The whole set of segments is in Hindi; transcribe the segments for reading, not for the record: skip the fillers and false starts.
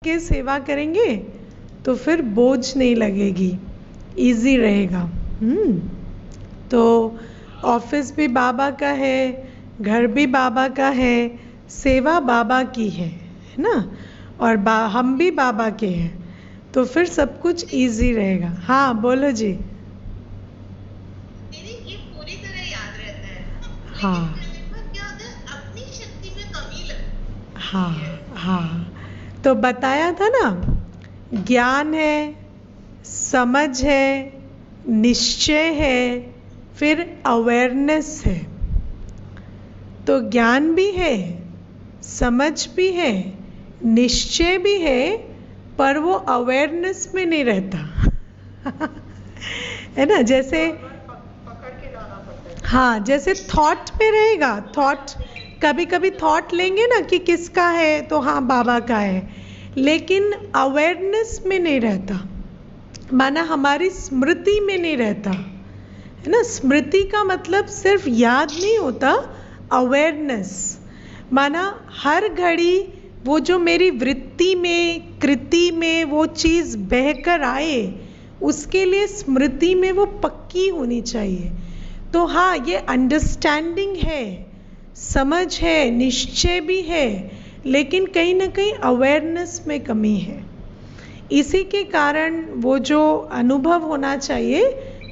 के सेवा करेंगे तो फिर बोझ नहीं लगेगी, इजी रहेगा। तो ऑफिस भी बाबा का है, घर भी बाबा का है, सेवा बाबा की है ना, और हम भी बाबा के हैं, तो फिर सब कुछ इजी रहेगा। हाँ बोलो जी। दीदी ये पूरी तरह याद रहता है, हाँ लेकिन कई बार क्या होता है अपनी शक्ति में कमी लगती है। हाँ, तो बताया था ना, ज्ञान है, समझ है, निश्चय है, फिर अवेयरनेस है। तो ज्ञान भी है, समझ भी है, निश्चय भी है, पर वो अवेयरनेस में नहीं रहता है ना। जैसे पकड़ के लाना पड़ता है। हाँ, जैसे थॉट में रहेगा, थॉट कभी कभी थॉट लेंगे ना कि किसका है, तो हाँ बाबा का है, लेकिन अवेयरनेस में नहीं रहता, माना हमारी स्मृति में नहीं रहता है ना। स्मृति का मतलब सिर्फ याद नहीं होता, अवेयरनेस। माना हर घड़ी वो जो मेरी वृत्ति में, कृति में वो चीज़ बहकर आए, उसके लिए स्मृति में वो पक्की होनी चाहिए। तो हाँ, ये अंडरस्टैंडिंग है, समझ है, निश्चय भी है, लेकिन कहीं ना कहीं अवेयरनेस में कमी है। इसी के कारण वो जो अनुभव होना चाहिए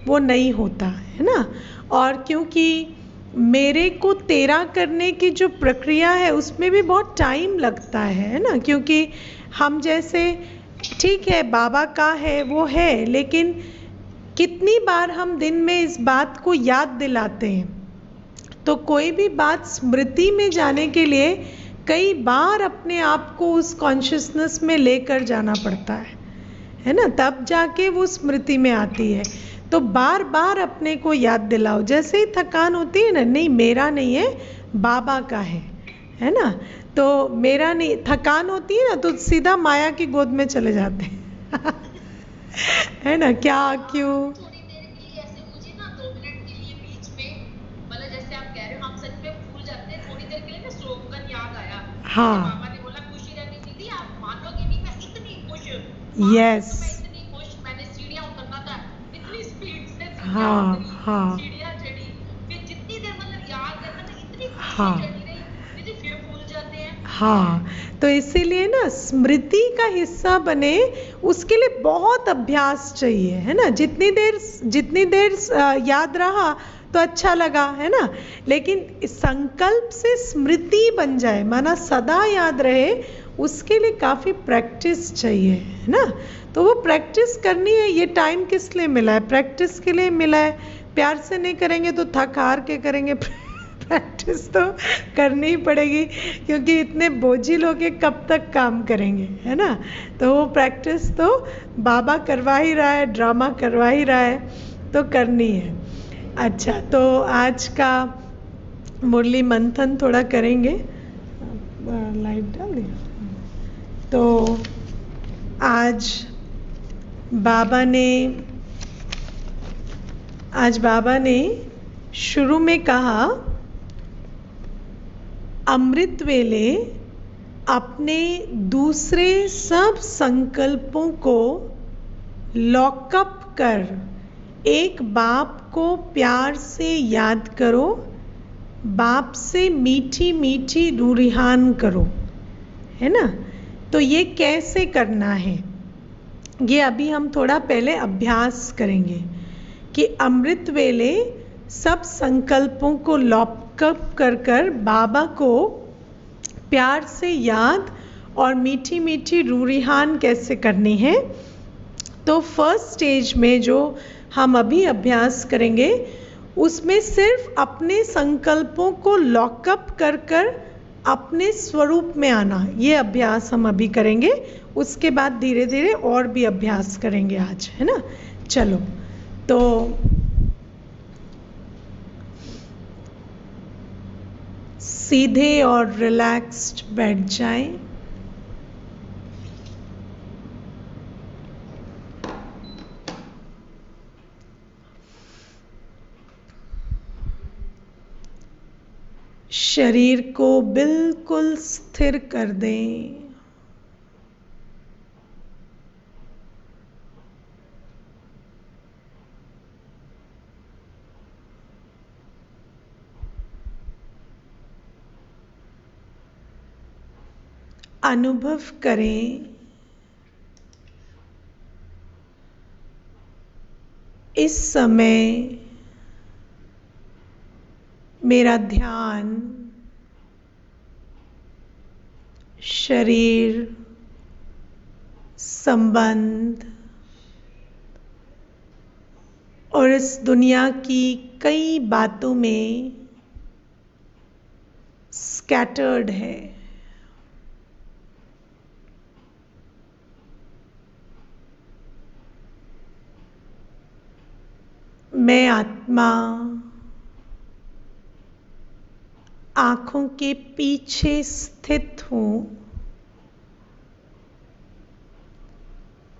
वो नहीं होता है ना। और क्योंकि मेरे को तेरा करने की जो प्रक्रिया है उसमें भी बहुत टाइम लगता है ना, क्योंकि हम जैसे ठीक है बाबा का है वो है, लेकिन कितनी बार हम दिन में इस बात को याद दिलाते हैं। तो कोई भी बात स्मृति में जाने के लिए कई बार अपने आप को उस कॉन्शियसनेस में लेकर जाना पड़ता है ना, तब जाके वो स्मृति में आती है। तो बार बार अपने को याद दिलाओ, जैसे ही थकान होती है ना, नहीं मेरा नहीं है, बाबा का है ना। तो मेरा नहीं, थकान होती है ना तो सीधा माया की गोद में चले जाते हैं है ना, क्या क्यों। थोड़ी देर के लिए ऐसे मुझे ना 2 मिनट के लिए बीच में, मतलब जैसे आप कह रहे हो हम सच में भूल जाते हैं, थोड़ी देर के लिए ना स्लोगन याद आया। जैसे बाबा ने बोला खुशी रहनी दीदी, आप मानोगे नहीं मैं इतनी खुश, यस, तो मैं इतनी खुश, मैंने सीढ़ियाँ उतरना था, इतनी स्पीड से सीढ़ियाँ हाँ उतरी, हाँ सीढ़ियाँ चढ़ी, फिर जितनी देर मतलब याद करना था इतनी खुशी हाँ चढ़ी रही, दीदी फिर भूल जाते हैं। हाँ, तो इसीलिए ना स्मृति का हिस्सा बने उसके लिए बहुत अभ्यास चाहिए है ना। जितनी देर याद रहा तो अच्छा लगा है ना, लेकिन संकल्प से स्मृति बन जाए, माना सदा याद रहे, उसके लिए काफ़ी प्रैक्टिस चाहिए है ना। तो वो प्रैक्टिस करनी है। ये टाइम किस लिए मिला है? प्रैक्टिस के लिए मिला है। प्यार से नहीं करेंगे तो थक हार के करेंगे प्रैक्टिस तो करनी ही पड़ेगी, क्योंकि इतने बोझिल होके कब तक काम करेंगे है ना। तो वो प्रैक्टिस तो बाबा करवा ही रहा है, ड्रामा करवा ही रहा है, तो करनी है। अच्छा, तो आज का मुरली मंथन थोड़ा करेंगे। लाइट डाल दिया। तो आज बाबा ने शुरू में कहा, अमृत वेले अपने दूसरे सब संकल्पों को लॉकअप कर एक बाप को प्यार से याद करो, बाप से मीठी मीठी रूरिहान करो, है ना। तो ये कैसे करना है, ये अभी हम थोड़ा पहले अभ्यास करेंगे कि अमृत वेले सब संकल्पों को लॉकअप कर कर बाबा को प्यार से याद और मीठी मीठी रूरिहान कैसे करनी है। तो फर्स्ट स्टेज में जो हम अभी अभ्यास करेंगे उसमें सिर्फ अपने संकल्पों को लॉकअप कर कर अपने स्वरूप में आना, ये अभ्यास हम अभी करेंगे। उसके बाद धीरे धीरे और भी अभ्यास करेंगे आज, है ना। चलो, तो सीधे और रिलैक्स्ड बैठ जाएं। शरीर को बिल्कुल स्थिर कर दें। अनुभव करें इस समय मेरा ध्यान शरीर, संबंध और इस दुनिया की कई बातों में स्कैटर्ड है। मैं आत्मा आँखों के पीछे स्थित हूँ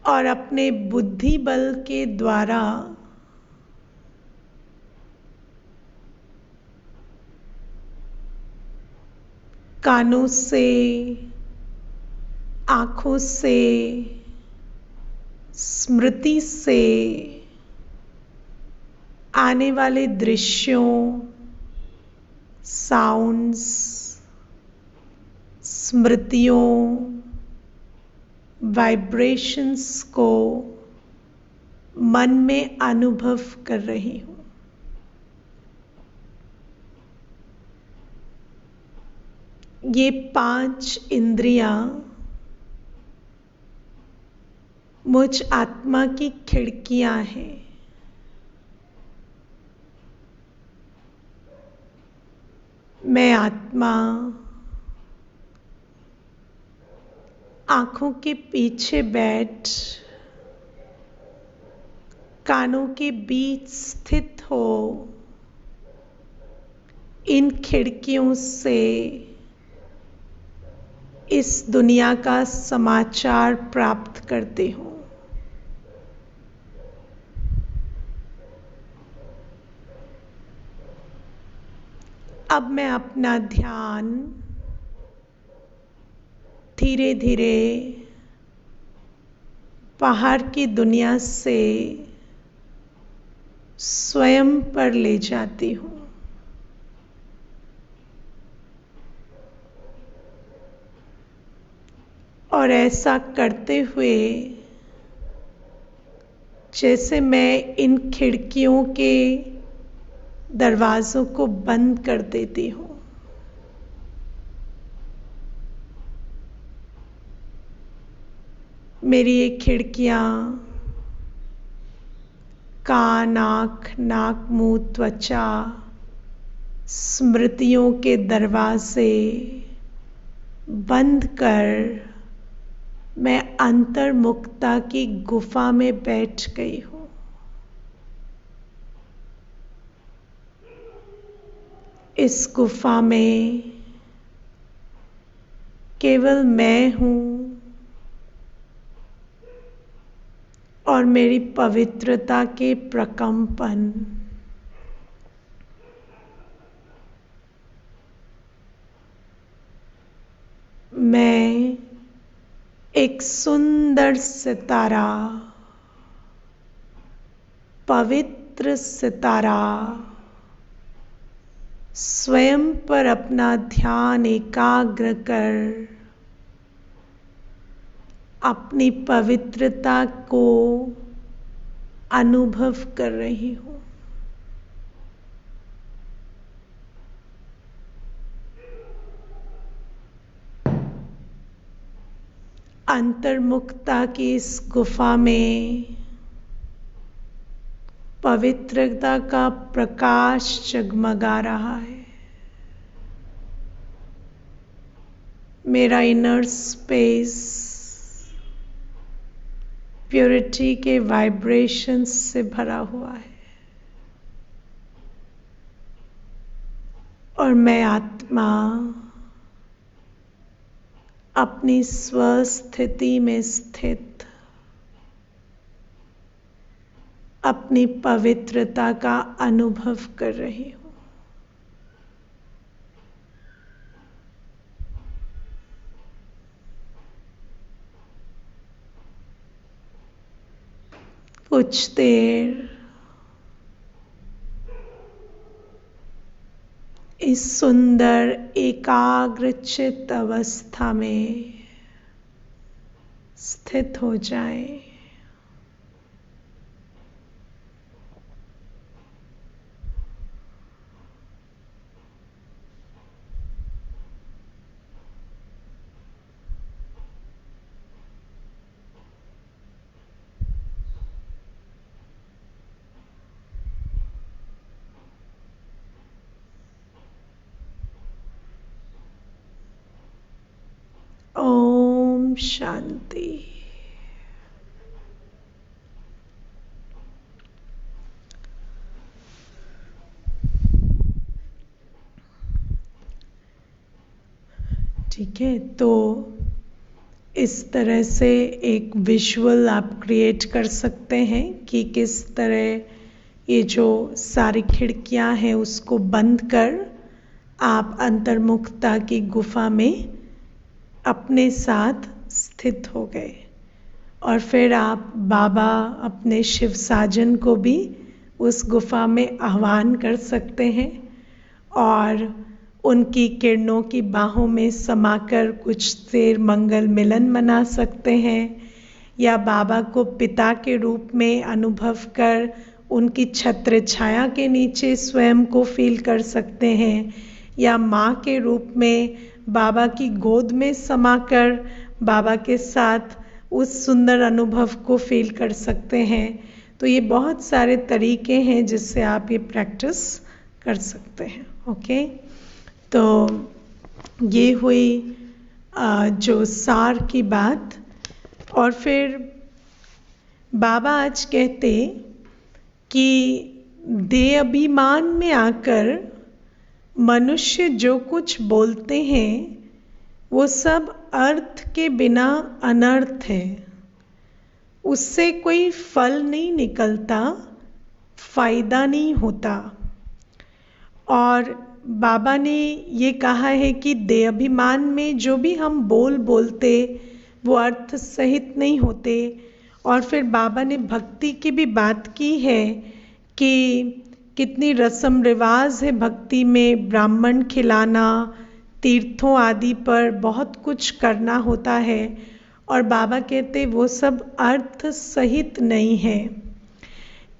और अपने बुद्धि बल के द्वारा कानों से, आँखों से, स्मृति से आने वाले दृश्यों, साउंड्स, स्मृतियों, वाइब्रेशंस को मन में अनुभव कर रही हूँ। ये 5 इंद्रियां मुझ आत्मा की खिड़कियां हैं। मैं आत्मा आँखों के पीछे बैठ कानों के बीच स्थित हो इन खिड़कियों से इस दुनिया का समाचार प्राप्त करते हो। अब मैं अपना ध्यान धीरे धीरे बाहर की दुनिया से स्वयं पर ले जाती हूँ। और ऐसा करते हुए जैसे मैं इन खिड़कियों के दरवाजों को बंद कर देती हूँ। मेरी ये खिड़कियाँ कान, आँख, नाक, मुंह, त्वचा, स्मृतियों के दरवाजे बंद कर मैं अंतर्मुखता की गुफा में बैठ गई हूँ। इस गुफा में केवल मैं हूँ और मेरी पवित्रता के प्रकंपन। मैं एक सुंदर सितारा, पवित्र सितारा स्वयं पर अपना ध्यान एकाग्र कर अपनी पवित्रता को अनुभव कर रही हूँ। अंतर्मुखता की इस गुफा में पवित्रता का प्रकाश जगमगा रहा है। मेरा इनर स्पेस प्योरिटी के वाइब्रेशंस से भरा हुआ है और मैं आत्मा अपनी स्वस्थिति में स्थित अपनी पवित्रता का अनुभव कर रही हूँ। कुछ देर इस सुंदर एकाग्रचित्त अवस्था में स्थित हो जाएं। ओम शांति। ठीक है, तो इस तरह से एक विजुअल आप क्रिएट कर सकते हैं कि किस तरह ये जो सारी खिड़कियां हैं उसको बंद कर आप अंतर्मुखता की गुफा में अपने साथ स्थित हो गए। और फिर आप बाबा अपने शिव साजन को भी उस गुफा में आह्वान कर सकते हैं और उनकी किरणों की बाहों में समाकर कुछ देर मंगल मिलन मना सकते हैं, या बाबा को पिता के रूप में अनुभव कर उनकी छत्र छाया के नीचे स्वयं को फील कर सकते हैं, या माँ के रूप में बाबा की गोद में समाकर बाबा के साथ उस सुंदर अनुभव को फील कर सकते हैं। तो ये बहुत सारे तरीके हैं जिससे आप ये प्रैक्टिस कर सकते हैं। ओके, तो ये हुई जो सार की बात। और फिर बाबा आज कहते कि देह अभिमान में आकर मनुष्य जो कुछ बोलते हैं वो सब अर्थ के बिना अनर्थ है, उससे कोई फल नहीं निकलता, फायदा नहीं होता। और बाबा ने ये कहा है कि देह अभिमान में जो भी हम बोलते वो अर्थ सहित नहीं होते। और फिर बाबा ने भक्ति की भी बात की है कि कितनी रस्म रिवाज है भक्ति में, ब्राह्मण खिलाना, तीर्थों आदि पर बहुत कुछ करना होता है। और बाबा कहते वो सब अर्थ सहित नहीं है।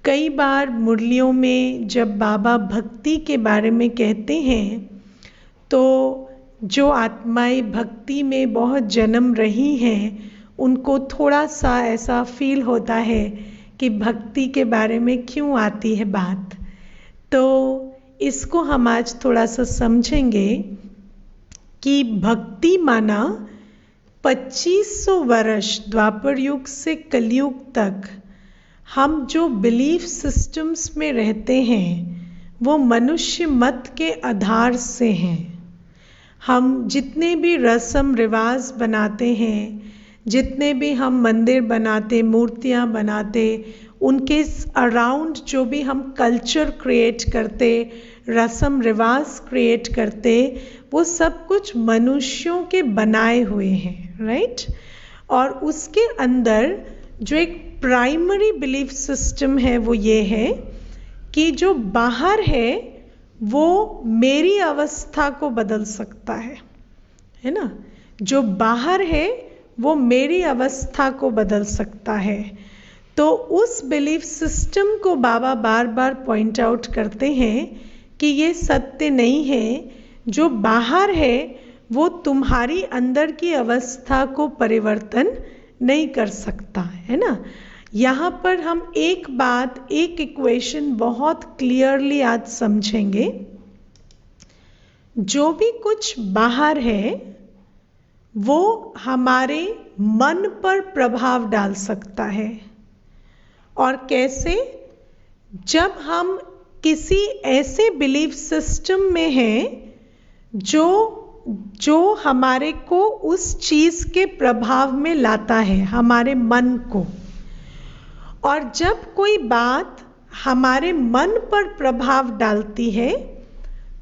कई बार मुरलियों में जब बाबा भक्ति के बारे में कहते हैं तो जो आत्माएं भक्ति में बहुत जन्म रही हैं उनको थोड़ा सा ऐसा फील होता है कि भक्ति के बारे में क्यों आती है बात। तो इसको हम आज थोड़ा सा समझेंगे कि भक्ति माना 2500 वर्ष द्वापर युग से कलयुग तक हम जो बिलीफ सिस्टम्स में रहते हैं वो मनुष्य मत के आधार से हैं। हम जितने भी रस्म रिवाज बनाते हैं, जितने भी हम मंदिर बनाते, मूर्तियाँ बनाते, उनके अराउंड जो भी हम कल्चर क्रिएट करते, रस्म रिवाज क्रिएट करते, वो सब कुछ मनुष्यों के बनाए हुए हैं, राइट। और उसके अंदर जो एक प्राइमरी बिलीफ सिस्टम है वो ये है कि जो बाहर है वो मेरी अवस्था को बदल सकता है ना। जो बाहर है वो मेरी अवस्था को बदल सकता है। तो उस बिलीफ सिस्टम को बाबा बार बार पॉइंट आउट करते हैं कि ये सत्य नहीं है। जो बाहर है वो तुम्हारी अंदर की अवस्था को परिवर्तन नहीं कर सकता, है ना। यहाँ पर हम एक बात, एक इक्वेशन बहुत क्लियरली आज समझेंगे। जो भी कुछ बाहर है वो हमारे मन पर प्रभाव डाल सकता है। और कैसे? जब हम किसी ऐसे बिलीफ सिस्टम में हैं जो हमारे को उस चीज के प्रभाव में लाता है, हमारे मन को। और जब कोई बात हमारे मन पर प्रभाव डालती है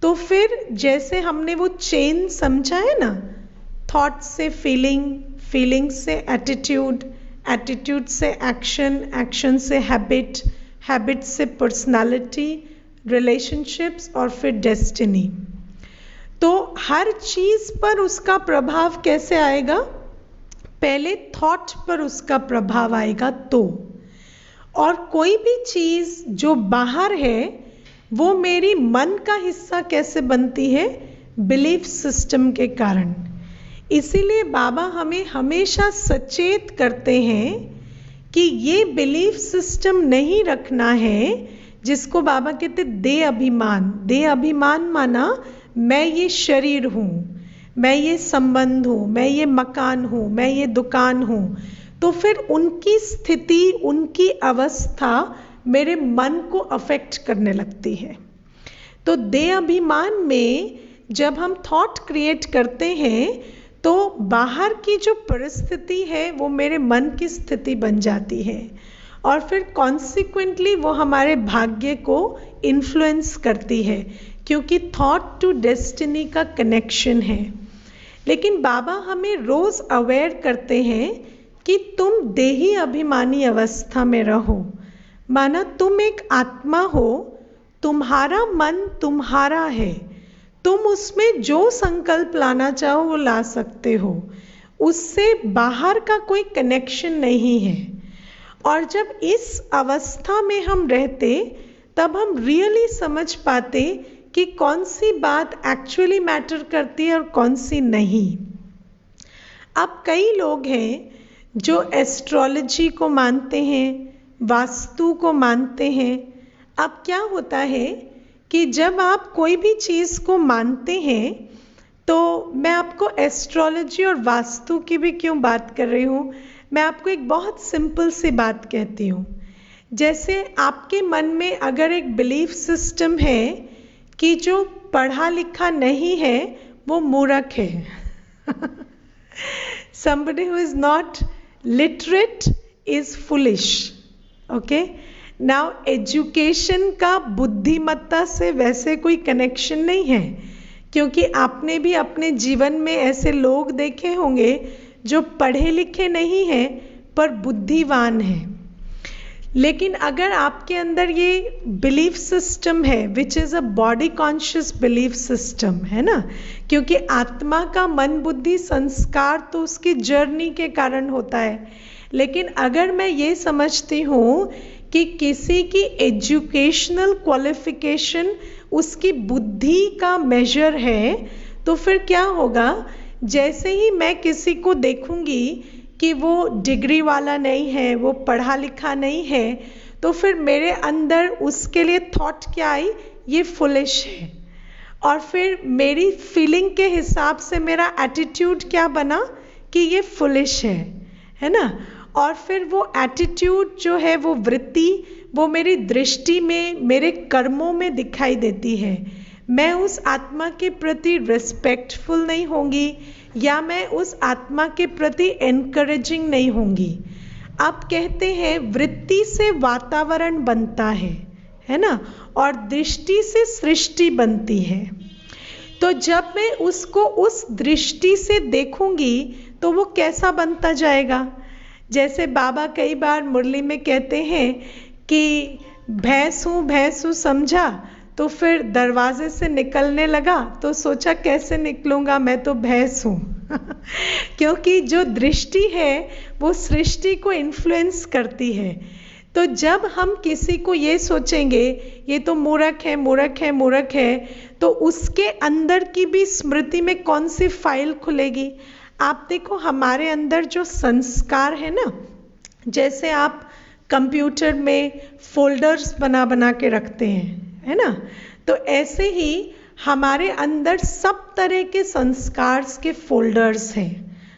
तो फिर जैसे हमने वो चेन समझा है ना, थॉट से फीलिंग, फीलिंग से एटीट्यूड, एटीट्यूड से एक्शन, एक्शन से हैबिट, हैबिट से पर्सनालिटी, रिलेशनशिप्स और फिर डेस्टिनी। तो हर चीज पर उसका प्रभाव कैसे आएगा? पहले थॉट पर उसका प्रभाव आएगा तो। और कोई भी चीज़ जो बाहर है वो मेरी मन का हिस्सा कैसे बनती है? बिलीफ सिस्टम के कारण। इसीलिए बाबा हमें हमेशा सचेत करते हैं कि ये बिलीफ सिस्टम नहीं रखना है, जिसको बाबा कहते दे अभिमान। दे अभिमान माना मैं ये शरीर हूँ, मैं ये संबंध हूँ, मैं ये मकान हूँ, मैं ये दुकान हूँ। तो फिर उनकी स्थिति, उनकी अवस्था मेरे मन को अफेक्ट करने लगती है। तो दे अभिमान में जब हम थॉट क्रिएट करते हैं तो बाहर की जो परिस्थिति है वो मेरे मन की स्थिति बन जाती है, और फिर कॉन्सिक्वेंटली वो हमारे भाग्य को इन्फ्लुएंस करती है, क्योंकि थॉट टू डेस्टिनी का कनेक्शन है। लेकिन बाबा हमें रोज अवेयर करते हैं कि तुम देही अभिमानी अवस्था में रहो। माना तुम एक आत्मा हो, तुम्हारा मन तुम्हारा है, तुम उसमें जो संकल्प लाना चाहो वो ला सकते हो, उससे बाहर का कोई कनेक्शन नहीं है। और जब इस अवस्था में हम रहते तब हम रियली समझ पाते कि कौन सी बात एक्चुअली मैटर करती है और कौन सी नहीं। अब कई लोग हैं जो एस्ट्रोलॉजी को मानते हैं, वास्तु को मानते हैं। अब क्या होता है कि जब आप कोई भी चीज़ को मानते हैं, तो मैं आपको एस्ट्रोलॉजी और वास्तु की भी क्यों बात कर रही हूँ, मैं आपको एक बहुत सिंपल सी बात कहती हूँ। जैसे आपके मन में अगर एक बिलीफ सिस्टम है कि जो पढ़ा लिखा नहीं है वो मूर्ख है somebody who is not literate is foolish, okay? Now education का बुद्धिमत्ता से वैसे कोई कनेक्शन नहीं है, क्योंकि आपने भी अपने जीवन में ऐसे लोग देखे होंगे जो पढ़े लिखे नहीं हैं पर बुद्धिवान हैं। लेकिन अगर आपके अंदर ये बिलीफ सिस्टम है which is a body conscious belief system, है ना, क्योंकि आत्मा का मन बुद्धि संस्कार तो उसकी जर्नी के कारण होता है। लेकिन अगर मैं ये समझती हूँ कि किसी की एजुकेशनल क्वालिफिकेशन उसकी बुद्धि का मेजर है, तो फिर क्या होगा, जैसे ही मैं किसी को देखूंगी कि वो डिग्री वाला नहीं है, वो पढ़ा लिखा नहीं है, तो फिर मेरे अंदर उसके लिए थॉट क्या आई, ये फुलिश है। और फिर मेरी फीलिंग के हिसाब से मेरा एटीट्यूड क्या बना कि ये फुलिश है ना। और फिर वो एटीट्यूड जो है, वो वृत्ति, वो मेरी दृष्टि में, मेरे कर्मों में दिखाई देती है। मैं उस आत्मा के प्रति रिस्पेक्टफुल नहीं होंगी, या मैं उस आत्मा के प्रति एनकरेजिंग नहीं होंगी। अब कहते हैं वृत्ति से वातावरण बनता है ना, और दृष्टि से सृष्टि बनती है। तो जब मैं उसको उस दृष्टि से देखूंगी तो वो कैसा बनता जाएगा। जैसे बाबा कई बार मुरली में कहते हैं कि भैंस हूँ समझा, तो फिर दरवाजे से निकलने लगा तो सोचा कैसे निकलूंगा, मैं तो भैंस हूँ क्योंकि जो दृष्टि है वो सृष्टि को इन्फ्लुएंस करती है। तो जब हम किसी को ये सोचेंगे ये तो मूर्ख है, तो उसके अंदर की भी स्मृति में कौन सी फाइल खुलेगी। आप देखो हमारे अंदर जो संस्कार है ना, जैसे आप कंप्यूटर में फोल्डर्स बना के रखते हैं, है ना, तो ऐसे ही हमारे अंदर सब तरह के संस्कार के फोल्डर्स हैं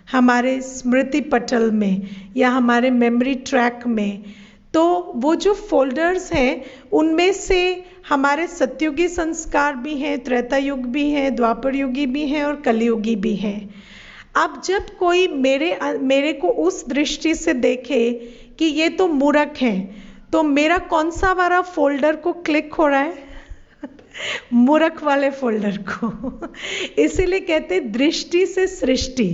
हमारे स्मृति पटल में या हमारे मेमोरी ट्रैक में। तो वो जो फोल्डर्स हैं उनमें से हमारे सतयुगी संस्कार भी हैं, त्रेता युग भी हैं, द्वापर युगी भी हैं और कलयुगी भी हैं। अब जब कोई मेरे को उस दृष्टि से देखे कि ये तो मूर्ख है, तो मेरा कौन सा वाला फोल्डर को क्लिक हो रहा है मूर्ख वाले फोल्डर को इसीलिए कहते दृष्टि से सृष्टि।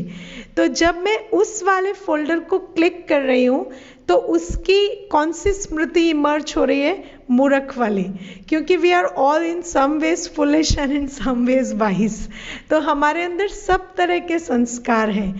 तो जब मैं उस वाले फोल्डर को क्लिक कर रही हूँ तो उसकी कौन सी स्मृति इमर्ज हो रही है, मूर्ख वाली, क्योंकि we are all in some ways foolish and in some ways wise. तो हमारे अंदर सब तरह के संस्कार हैं।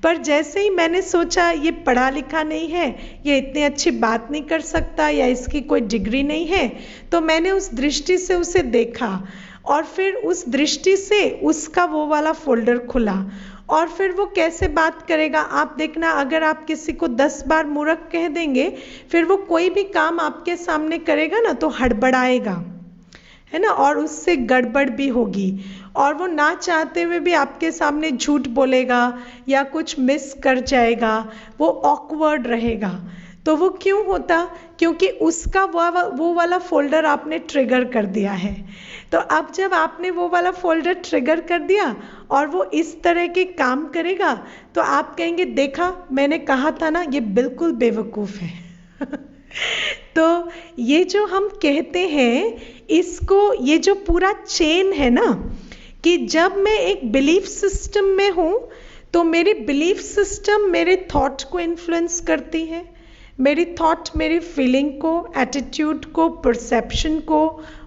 पर जैसे ही मैंने सोचा ये पढ़ा लिखा नहीं है, ये इतनी अच्छी बात नहीं कर सकता, या इसकी कोई डिग्री नहीं है, तो मैंने उस दृष्टि से उसे देखा और फिर उस दृष्टि से उसका वो वाला फोल्डर खुला। और फिर वो कैसे बात करेगा आप देखना, अगर आप किसी को 10 बार मूर्ख कह देंगे, फिर वो कोई भी काम आपके सामने करेगा ना तो हड़बड़ाएगा, है ना, और उससे गड़बड़ भी होगी, और वो ना चाहते हुए भी आपके सामने झूठ बोलेगा या कुछ मिस कर जाएगा, वो ऑकवर्ड रहेगा। तो वो क्यों होता? क्योंकि उसका वो वाला फोल्डर आपने ट्रिगर कर दिया है। तो अब जब आपने वो वाला फोल्डर ट्रिगर कर दिया और वो इस तरह के काम करेगा, तो आप कहेंगे देखा मैंने कहा था ना, ये बिल्कुल बेवकूफ़ है। तो ये जो हम कहते हैं, इसको, ये जो पूरा चेन है ना, कि जब मैं एक बिलीफ सिस्टम में हूँ तो मेरी बिलीफ सिस्टम मेरे थॉट को इन्फ्लुएंस करती है, मेरी थॉट मेरी फीलिंग को, एटीट्यूड को, परसेप्शन को,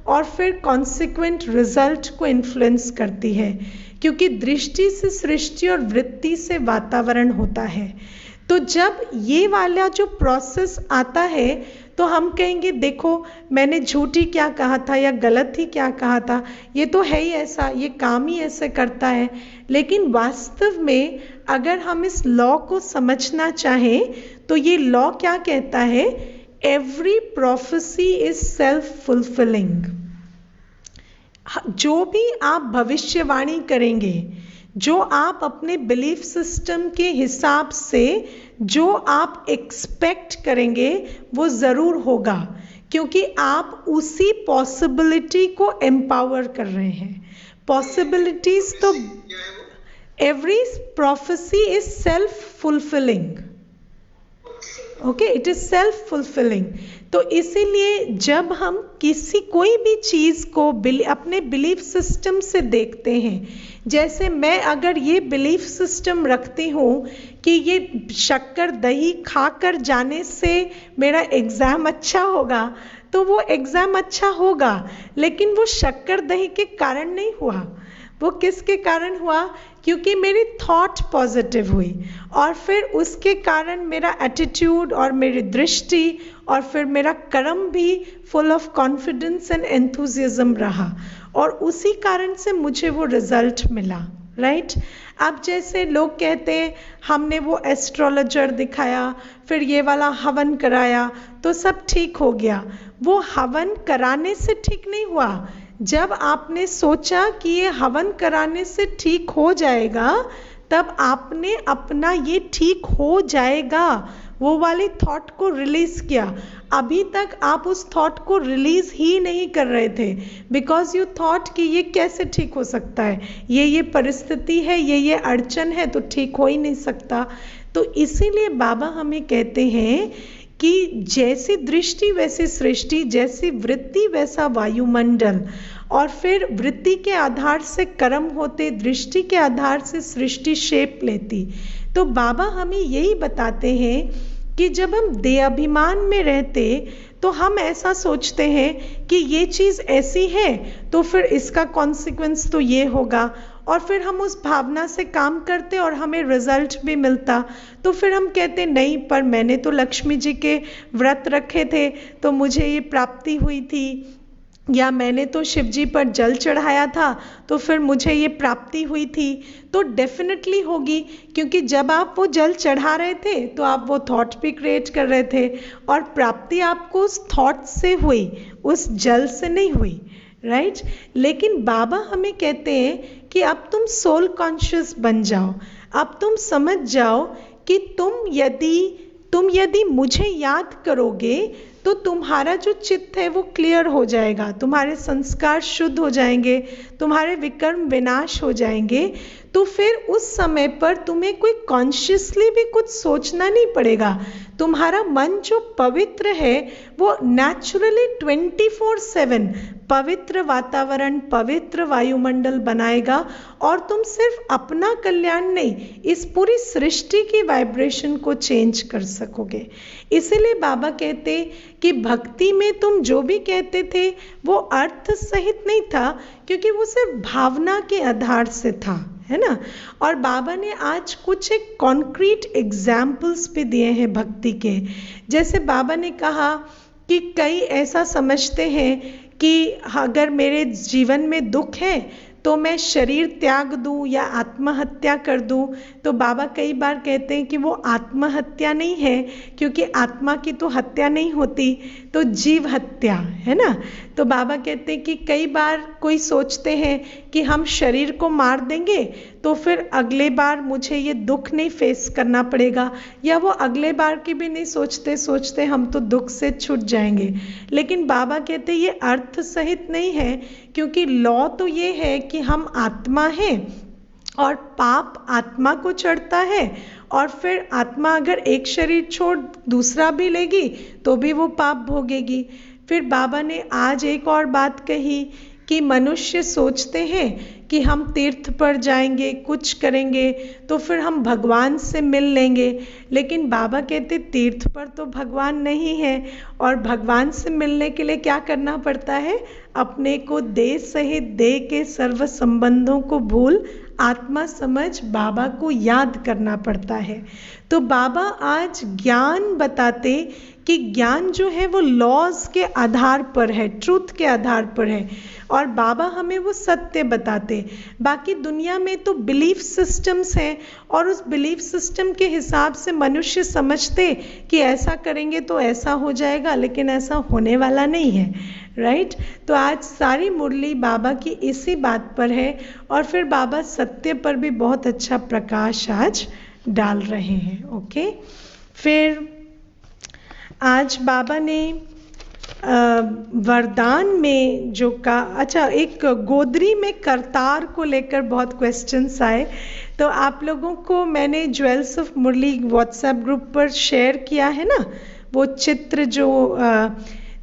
और फिर कॉन्सिक्वेंट रिजल्ट को इन्फ्लुएंस करती है, क्योंकि दृष्टि से सृष्टि और वृत्ति से वातावरण होता है। तो जब ये वाला जो प्रोसेस आता है तो हम कहेंगे देखो मैंने झूठ ही क्या कहा था या गलत ही क्या कहा था, ये तो है ही ऐसा, ये काम ही ऐसे करता है। लेकिन वास्तव में अगर हम इस लॉ को समझना चाहें तो ये लॉ क्या कहता है? Every prophecy is self fulfilling. जो भी आप भविष्यवाणी करेंगे, जो आप अपने बिलीफ सिस्टम के हिसाब से जो आप एक्सपेक्ट करेंगे वो ज़रूर होगा, क्योंकि आप उसी पॉसिबिलिटी को एम्पावर कर रहे हैं। पॉसिबिलिटीज तो every prophecy is self fulfilling, okay, it is self fulfilling. तो इसीलिए जब हम कोई भी चीज़ को अपने बिलीफ सिस्टम से देखते हैं, जैसे मैं अगर ये बिलीफ सिस्टम रखती हूँ कि ये शक्कर दही खाकर जाने से मेरा एग्ज़ाम अच्छा होगा, तो वो एग्ज़ाम अच्छा होगा, लेकिन वो शक्कर दही के कारण नहीं हुआ। वो किसके कारण हुआ? क्योंकि मेरी थॉट पॉजिटिव हुई, और फिर उसके कारण मेरा एटीट्यूड और मेरी दृष्टि और फिर मेरा कर्म भी full of confidence and enthusiasm रहा, और उसी कारण से मुझे वो रिजल्ट मिला, राइट। अब जैसे लोग कहते हैं हमने वो एस्ट्रोलॉजर दिखाया, फिर ये वाला हवन कराया तो सब ठीक हो गया। वो हवन कराने से ठीक नहीं हुआ। जब आपने सोचा कि ये हवन कराने से ठीक हो जाएगा, तब आपने अपना ये ठीक हो जाएगा वो वाली थॉट को रिलीज किया। अभी तक आप उस थॉट को रिलीज ही नहीं कर रहे थे, बिकॉज यू थॉट कि ये कैसे ठीक हो सकता है, ये परिस्थिति है, ये अड़चन है, तो ठीक हो ही नहीं सकता। तो इसीलिए बाबा हमें कहते हैं कि जैसी दृष्टि वैसी सृष्टि, जैसी वृत्ति वैसा वायुमंडल, और फिर वृत्ति के आधार से कर्म होते, दृष्टि के आधार से सृष्टि शेप लेती। तो बाबा हमें यही बताते हैं कि जब हम देहाभिमान में रहते तो हम ऐसा सोचते हैं कि ये चीज़ ऐसी है तो फिर इसका कॉन्सिक्वेंस तो ये होगा, और फिर हम उस भावना से काम करते और हमें रिजल्ट भी मिलता। तो फिर हम कहते नहीं, पर मैंने तो लक्ष्मी जी के व्रत रखे थे तो मुझे ये प्राप्ति हुई थी, या मैंने तो शिव जी पर जल चढ़ाया था तो फिर मुझे ये प्राप्ति हुई थी। तो डेफिनेटली होगी, क्योंकि जब आप वो जल चढ़ा रहे थे तो आप वो थॉट भी क्रिएट कर रहे थे, और प्राप्ति आपको उस थॉट से हुई, उस जल से नहीं हुई, राइट। लेकिन बाबा हमें कहते हैं कि अब तुम सोल कॉन्शियस बन जाओ, अब तुम समझ जाओ कि तुम यदि मुझे याद करोगे तो तुम्हारा जो चित्त है वो क्लियर हो जाएगा, तुम्हारे संस्कार शुद्ध हो जाएंगे, तुम्हारे विकर्म विनाश हो जाएंगे। तो फिर उस समय पर तुम्हें कोई कॉन्शियसली भी कुछ सोचना नहीं पड़ेगा। तुम्हारा मन जो पवित्र है वो नेचुरली 24/7 पवित्र वातावरण, पवित्र वायुमंडल बनाएगा, और तुम सिर्फ अपना कल्याण नहीं, इस पूरी सृष्टि की वाइब्रेशन को चेंज कर सकोगे। इसीलिए बाबा कहते कि भक्ति में तुम जो भी कहते थे वो अर्थ सहित नहीं था, क्योंकि वो सिर्फ भावना के आधार से था, है ना। और बाबा ने आज कुछ एक कॉन्क्रीट एग्जाम्पल्स भी दिए हैं भक्ति के। जैसे बाबा ने कहा कि कई ऐसा समझते हैं कि अगर मेरे जीवन में दुख है तो मैं शरीर त्याग दूं या आत्महत्या कर दूं। तो बाबा कई बार कहते हैं कि वो आत्महत्या नहीं है, क्योंकि आत्मा की तो हत्या नहीं होती, तो जीव हत्या है ना। तो बाबा कहते हैं कि कई बार कोई सोचते हैं कि हम शरीर को मार देंगे तो फिर अगले बार मुझे ये दुख नहीं फेस करना पड़ेगा, या वो अगले बार की भी नहीं सोचते सोचते हम तो दुख से छूट जाएंगे। लेकिन बाबा कहते हैं ये अर्थ सहित नहीं है, क्योंकि लॉ तो ये है कि हम आत्मा हैं और पाप आत्मा को चढ़ता है, और फिर आत्मा अगर एक शरीर छोड़ दूसरा भी लेगी तो भी वो पाप भोगेगी। फिर बाबा ने आज एक और बात कही कि मनुष्य सोचते हैं कि हम तीर्थ पर जाएंगे, कुछ करेंगे तो फिर हम भगवान से मिल लेंगे। लेकिन बाबा कहते तीर्थ पर तो भगवान नहीं है, और भगवान से मिलने के लिए क्या करना पड़ता है, अपने को देह सहित देह के सर्व संबंधों को भूल आत्मा समझ बाबा को याद करना पड़ता है। तो बाबा आज ज्ञान बताते कि ज्ञान जो है वो लॉज के आधार पर है, ट्रूथ के आधार पर है, और बाबा हमें वो सत्य बताते। बाकी दुनिया में तो बिलीफ सिस्टम्स हैं, और उस बिलीफ सिस्टम के हिसाब से मनुष्य समझते कि ऐसा करेंगे तो ऐसा हो जाएगा, लेकिन ऐसा होने वाला नहीं है, राइट। तो आज सारी मुरली बाबा की इसी बात पर है, और फिर बाबा सत्य पर भी बहुत अच्छा प्रकाश आज डाल रहे हैं। ओके, फिर आज बाबा ने वरदान में जो का, अच्छा, एक गोदरी में करतार को लेकर बहुत क्वेश्चंस आए, तो आप लोगों को मैंने jewels of Murli WhatsApp group पर शेयर किया है ना वो चित्र जो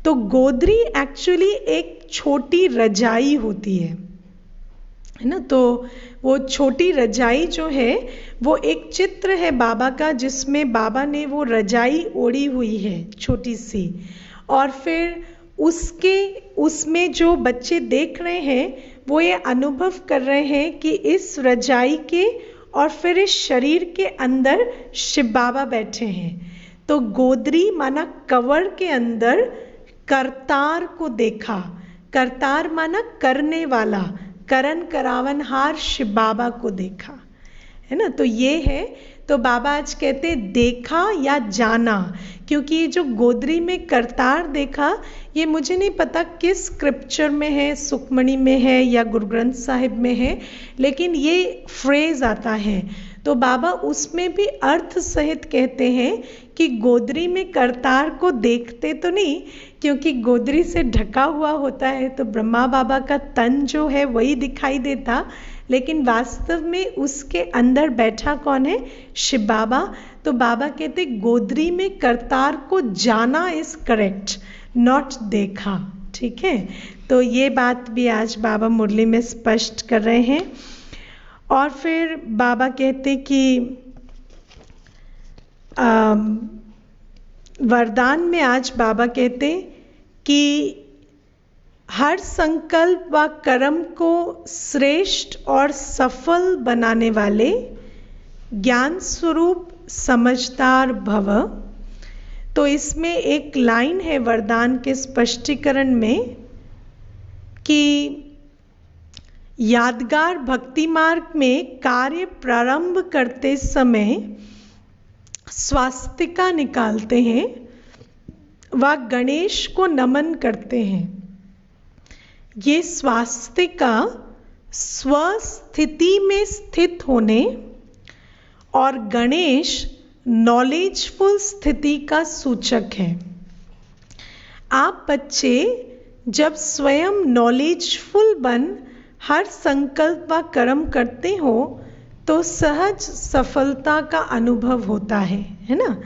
तो गोदरी एक्चुअली एक छोटी रजाई होती है ना। तो वो छोटी रजाई जो है वो एक चित्र है बाबा का, जिसमें बाबा ने वो रजाई ओढ़ी हुई है छोटी सी, और फिर उसमें जो बच्चे देख रहे हैं वो ये अनुभव कर रहे हैं कि इस रजाई के और फिर इस शरीर के अंदर शिव बाबा बैठे हैं। तो गोदरी माना कवर के अंदर करतार को देखा, करतार माना करने वाला, करन करावनहार शिव बाबा को देखा, है ना। तो ये है, तो बाबा आज कहते देखा या जाना, क्योंकि ये जो गोदरी में करतार देखा, ये मुझे नहीं पता किस स्क्रिप्चर में है, सुखमणि में है या गुरु ग्रंथ साहिब में है, लेकिन ये फ्रेज आता है। तो बाबा उसमें भी अर्थ सहित कहते हैं कि गोदरी में करतार को देखते तो नहीं, क्योंकि गोदरी से ढका हुआ होता है, तो ब्रह्मा बाबा का तन जो है वही दिखाई देता, लेकिन वास्तव में उसके अंदर बैठा कौन है, शिव बाबा। तो बाबा कहते गोदरी में करतार को जाना इज करेक्ट, नॉट देखा, ठीक है। तो ये बात भी आज बाबा मुरली में स्पष्ट कर रहे हैं। और फिर बाबा कहते कि वरदान में आज बाबा कहते कि हर संकल्प व कर्म को श्रेष्ठ और सफल बनाने वाले ज्ञान स्वरूप समझदार भव। तो इसमें एक लाइन है वरदान के स्पष्टीकरण में कि यादगार भक्ति मार्ग में कार्य प्रारंभ करते समय स्वास्तिका निकालते हैं व गणेश को नमन करते हैं। ये स्वास्तिका स्वस्थिति में स्थित होने और गणेश नॉलेजफुल स्थिति का सूचक है। आप बच्चे जब स्वयं नॉलेजफुल बन हर संकल्प व कर्म करते हो तो सहज सफलता का अनुभव होता है ना।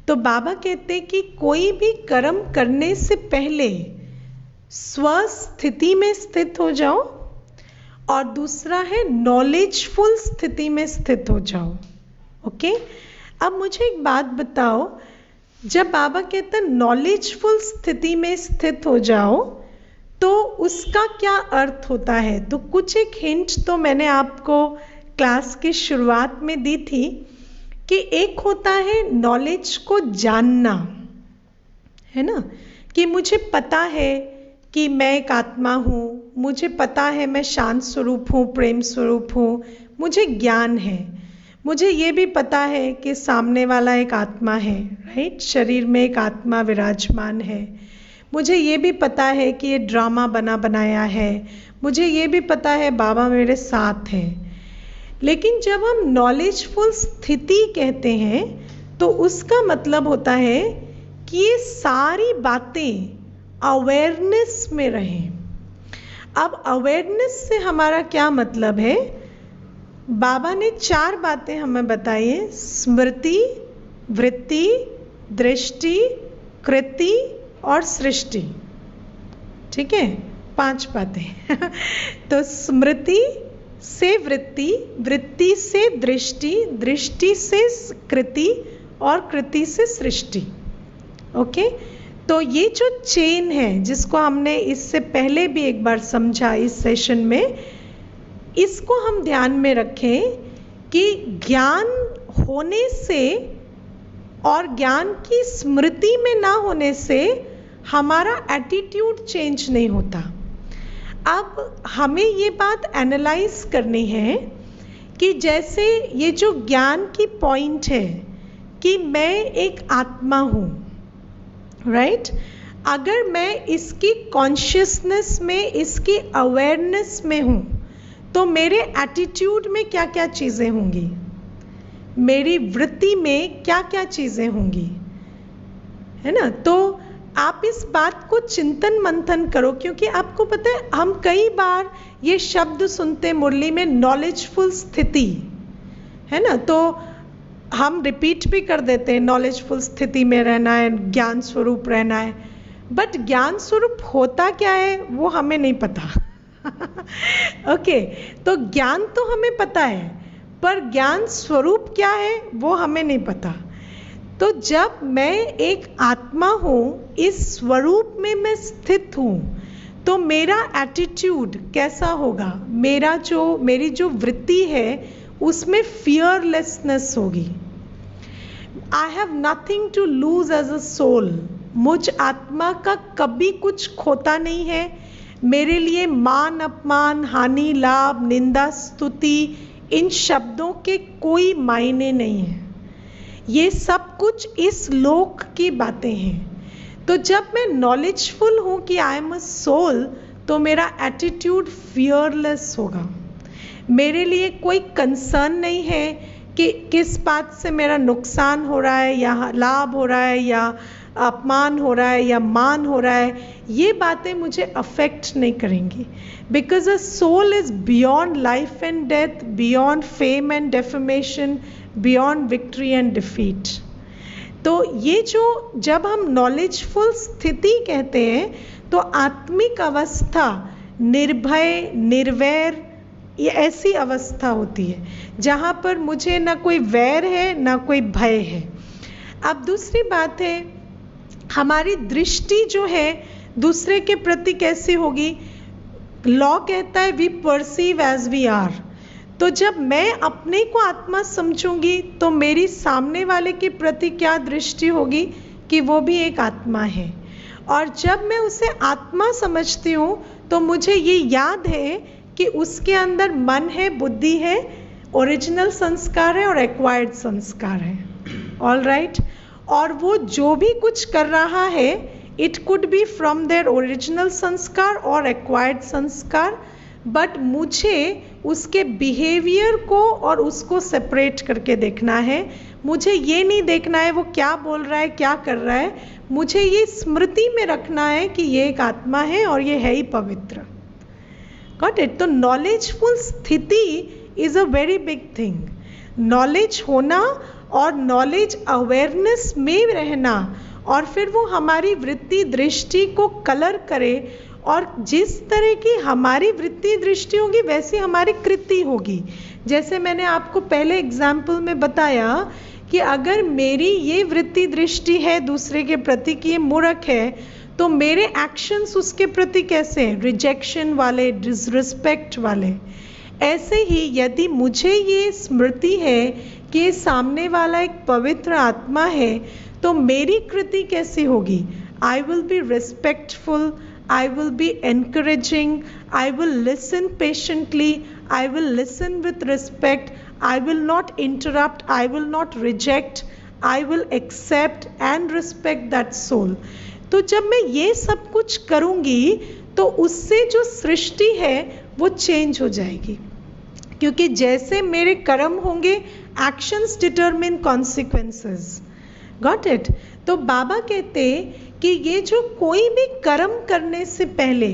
तो बाबा कहते हैं कि कोई भी कर्म करने से पहले स्वस्थिति में स्थित हो जाओ, और दूसरा है नॉलेजफुल स्थिति में स्थित हो जाओ। ओके, अब मुझे एक बात बताओ, जब बाबा कहते हैं नॉलेजफुल स्थिति में स्थित हो जाओ तो उसका क्या अर्थ होता है? तो कुछ एक हिंट तो मैंने आपको क्लास की शुरुआत में दी थी कि एक होता है नॉलेज को जानना, है ना, कि मुझे पता है कि मैं एक आत्मा हूँ, मुझे पता है मैं शांत स्वरूप हूँ, प्रेम स्वरूप हूँ, मुझे ज्ञान है, मुझे ये भी पता है कि सामने वाला एक आत्मा है, राइट, शरीर में एक आत्मा विराजमान है, मुझे ये भी पता है कि ये ड्रामा बना बनाया है, मुझे ये भी पता है बाबा मेरे साथ हैं। लेकिन जब हम नॉलेजफुल स्थिति कहते हैं तो उसका मतलब होता है कि ये सारी बातें अवेयरनेस में रहें। अब अवेयरनेस से हमारा क्या मतलब है? बाबा ने 4 बातें हमें बताई है, स्मृति, वृत्ति, दृष्टि, कृति और सृष्टि। ठीक है, 5 बातें तो स्मृति से वृत्ति, वृत्ति से दृष्टि, दृष्टि से कृति और कृति से सृष्टि। ओके, तो ये जो चेन है जिसको हमने इससे पहले भी एक बार समझा इस सेशन में, इसको हम ध्यान में रखें कि ज्ञान होने से और ज्ञान की स्मृति में ना होने से हमारा एटीट्यूड चेंज नहीं होता। अब हमें ये बात एनालाइज करनी है कि जैसे ये जो ज्ञान की पॉइंट है कि मैं एक आत्मा हूँ, राइट, अगर मैं इसकी कॉन्शियसनेस में, इसकी अवेयरनेस में हूँ तो मेरे एटीट्यूड में क्या क्या चीज़ें होंगी, मेरी वृत्ति में क्या क्या चीज़ें होंगी, है ना। तो आप इस बात को चिंतन मंथन करो, क्योंकि आपको पता है हम कई बार ये शब्द सुनते मुरली में, नॉलेजफुल स्थिति, है ना, तो हम रिपीट भी कर देते हैं नॉलेजफुल स्थिति में रहना है, ज्ञान स्वरूप रहना है, बट ज्ञान स्वरूप होता क्या है वो हमें नहीं पता ओके, तो ज्ञान तो हमें पता है पर ज्ञान स्वरूप क्या है वो हमें नहीं पता। तो जब मैं एक आत्मा हूँ, इस स्वरूप में मैं स्थित हूँ, तो मेरा एटीट्यूड कैसा होगा, मेरी जो वृत्ति है उसमें फियरलेसनेस होगी। I have nothing to lose as a soul, मुझ आत्मा का कभी कुछ खोता नहीं है। मेरे लिए मान अपमान, हानि लाभ, निंदा स्तुति, इन शब्दों के कोई मायने नहीं है, ये सब कुछ इस लोक की बातें हैं। तो जब मैं नॉलेजफुल हूँ कि आई एम अ सोल, तो मेरा एटीट्यूड फियरलेस होगा। मेरे लिए कोई कंसर्न नहीं है कि किस बात से मेरा नुकसान हो रहा है या लाभ हो रहा है या अपमान हो रहा है या मान हो रहा है, ये बातें मुझे अफेक्ट नहीं करेंगी। Because a soul is beyond life and death, beyond fame and defamation, beyond victory and defeat. तो ये जो जब हम नॉलेजफुल स्थिति कहते हैं तो आत्मिक अवस्था, निर्भय, निर्वैर, ये ऐसी अवस्था होती है जहाँ पर मुझे ना कोई वैर है ना कोई भय है। अब दूसरी बात है, हमारी दृष्टि जो है दूसरे के प्रति कैसी होगी। लॉ कहता है we perceive as we are. तो जब मैं अपने को आत्मा समझूंगी तो मेरी सामने वाले के प्रति क्या दृष्टि होगी कि वो भी एक आत्मा है। और जब मैं उसे आत्मा समझती हूँ तो मुझे ये याद है कि उसके अंदर मन है, बुद्धि है, ओरिजिनल संस्कार है और एक्वायर्ड संस्कार है। ऑल राइट, और वो जो भी कुछ कर रहा है it could be from their original संस्कार और एक्वायर्ड संस्कार, बट मुझे उसके बिहेवियर को और उसको सेपरेट करके देखना है। मुझे ये नहीं देखना है वो क्या बोल रहा है, क्या कर रहा है, मुझे ये स्मृति में रखना है कि ये एक आत्मा है और ये है ही पवित्र। Got it. तो नॉलेजफुल स्थिति is a very big thing. Knowledge होना और नॉलेज अवेयरनेस में रहना, और फिर वो हमारी वृत्ति दृष्टि को कलर करे, और जिस तरह की हमारी वृत्ति दृष्टि होगी वैसी हमारी कृति होगी। जैसे मैंने आपको पहले एग्जाम्पल में बताया कि अगर मेरी ये वृत्ति दृष्टि है दूसरे के प्रति कि ये मूर्ख है, तो मेरे एक्शंस उसके प्रति कैसे हैं, रिजेक्शन वाले, डिसरिस्पेक्ट वाले। ऐसे ही यदि मुझे ये स्मृति है कि सामने वाला एक पवित्र आत्मा है, तो मेरी कृति कैसी होगी? I will be respectful, I will be encouraging, I will listen patiently, I will listen with respect, I will not interrupt, I will not reject, I will accept and respect that soul. तो जब मैं ये सब कुछ करूँगी तो उससे जो सृष्टि है वो चेंज हो जाएगी, क्योंकि जैसे मेरे कर्म होंगे, actions determine consequences. Got it? तो बाबा कहते कि ये जो कोई भी कर्म करने से पहले,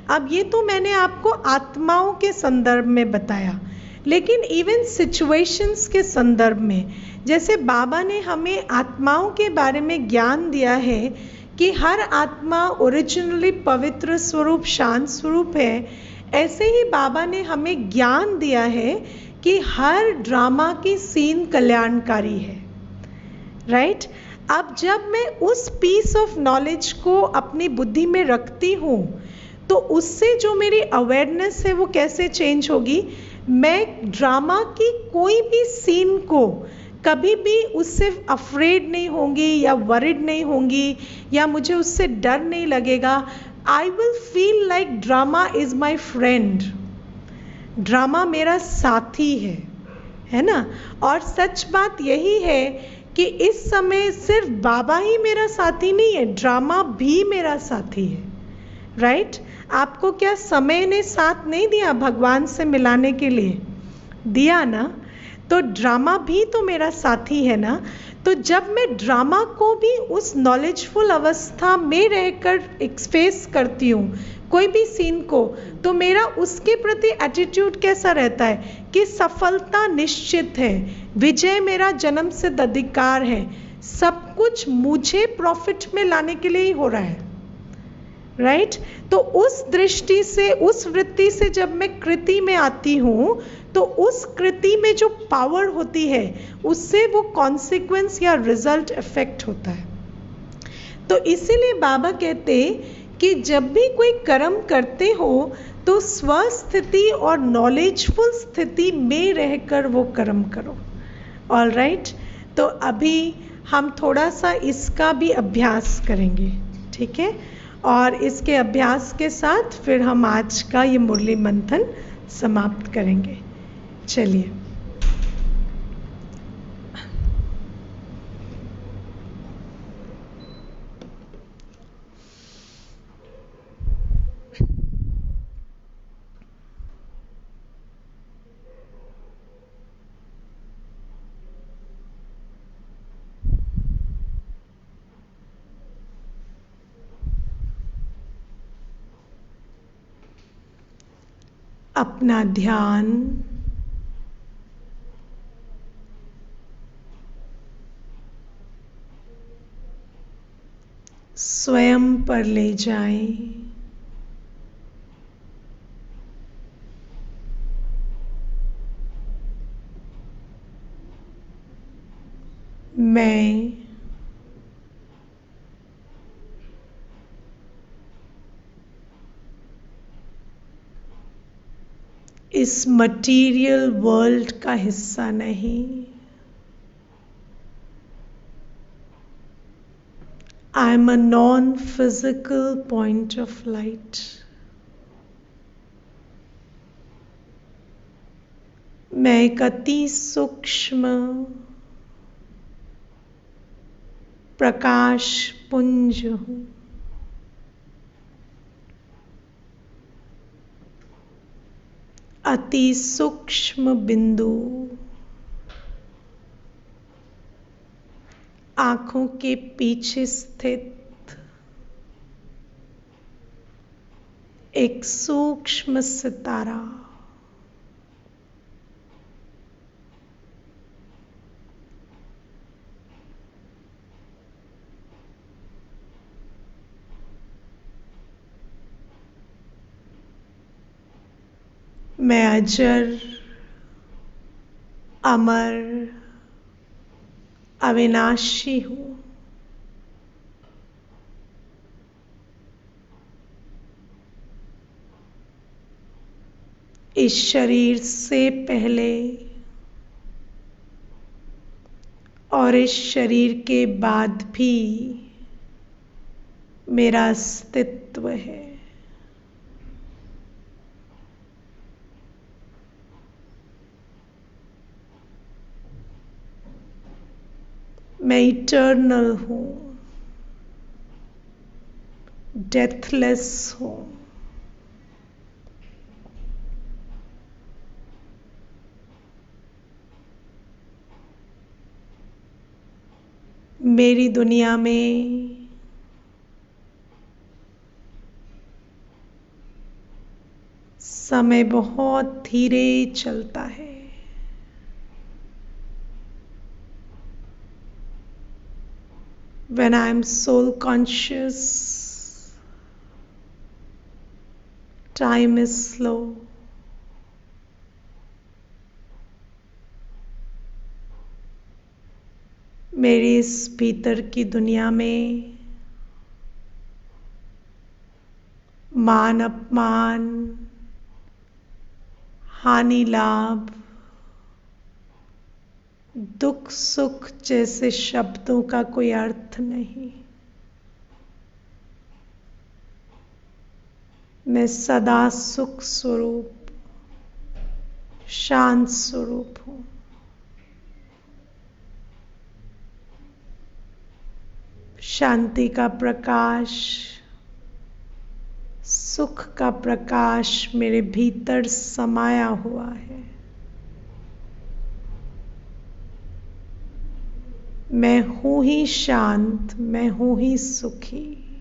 अब ये तो मैंने आपको आत्माओं के संदर्भ में बताया, लेकिन इवन सिचुएशंस के संदर्भ में, जैसे बाबा ने हमें आत्माओं के बारे में ज्ञान दिया है कि हर आत्मा ओरिजिनली पवित्र स्वरूप, शांत स्वरूप है, ऐसे ही बाबा ने हमें ज्ञान दिया है कि हर ड्रामा की सीन कल्याणकारी है. राइट? अब जब मैं उस पीस ऑफ नॉलेज को अपनी बुद्धि में रखती हूँ, तो उससे जो मेरी अवेयरनेस है वो कैसे चेंज होगी? मैं ड्रामा की कोई भी सीन को कभी भी उससे अफ्रेड नहीं होंगी या वरिड नहीं होंगी या मुझे उससे डर नहीं लगेगा. I will feel like drama is my friend, drama मेरा साथी है ना? और सच बात यही है कि इस समय सिर्फ बाबा ही मेरा साथी नहीं है, ड्रामा भी मेरा साथी है. राइट? आपको क्या समय ने साथ नहीं दिया भगवान से मिलाने के लिए? दिया ना? तो ड्रामा भी तो मेरा साथी है ना. तो जब मैं ड्रामा को भी उस नॉलेजफुल अवस्था में रहकर एक्सपेस करती हूँ, कोई भी सीन को, तो मेरा उसके प्रति एटीट्यूड कैसा रहता है कि सफलता निश्चित है, विजय मेरा जन्म सिद्ध अधिकार है, सब कुछ मुझे प्रॉफिट में लाने के लिए ही हो रहा है. राइट? तो उस दृष्टि से, उस वृत्ति से जब मैं कृति में आती हूँ, तो उस कृति में जो पावर होती है उससे वो कॉन्सिक्वेंस या रिजल्ट इफेक्ट होता है. तो इसीलिए बाबा कहते कि जब भी कोई कर्म करते हो तो स्वस्थिति और नॉलेजफुल स्थिति में रहकर वो कर्म करो. All right? तो अभी हम थोड़ा सा इसका भी अभ्यास करेंगे, ठीक है? और इसके अभ्यास के साथ फिर हम आज का ये मुरली मंथन समाप्त करेंगे. चलिए. अपना ध्यान स्वयं पर ले जाएं. मैं इस मटीरियल वर्ल्ड का हिस्सा नहीं. I am a non-physical point of light. मैं एक अति सूक्ष्म प्रकाश पुंज हूँ. अति सूक्ष्म बिंदु, आँखों के पीछे स्थित एक सूक्ष्म सितारा. मैं अजर, अमर, अविनाशी हूँ. इस शरीर से पहले और इस शरीर के बाद भी मेरा अस्तित्व है। मैं इटर्नल हूं, डेथलेस हूं। मेरी दुनिया में समय बहुत धीरे चलता है। When I am soul conscious, time is slow. मेरी इस भीतर की दुनिया में मान अपमान, हानि लाभ, दुख सुख जैसे शब्दों का कोई अर्थ नहीं। मैं सदा सुख स्वरूप, शांत स्वरूप हूं। शांति का प्रकाश, सुख का प्रकाश मेरे भीतर समाया हुआ है। मैं हूं ही शांत, मैं हूं ही सुखी।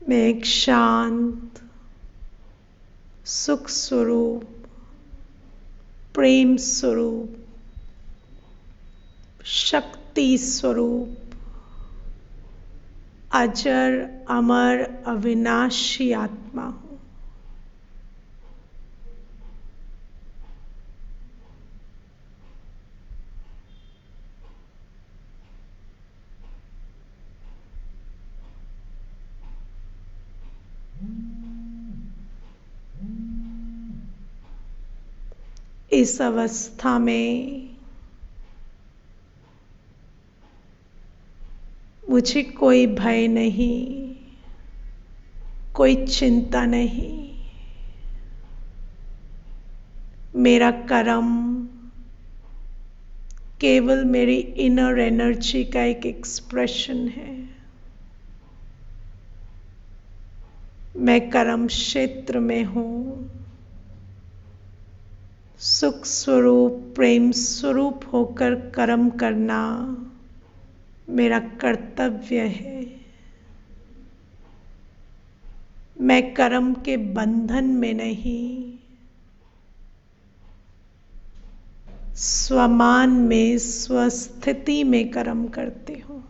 मैं एक शांत, सुख स्वरूप, प्रेम स्वरूप, शक्ति स्वरूप, अजर अमर अविनाशी आत्मा हूं। इस अवस्था में मुझे कोई भय नहीं, कोई चिंता नहीं। मेरा कर्म केवल मेरी इनर एनर्जी का एक एक्सप्रेशन है। मैं कर्म क्षेत्र में हूं। सुख स्वरूप, प्रेम स्वरूप होकर कर्म करना मेरा कर्तव्य है। मैं कर्म के बंधन में नहीं, स्वमान में, स्वस्थिति में कर्म करती हूं।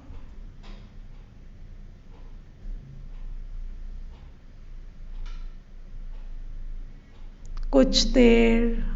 कुछ देर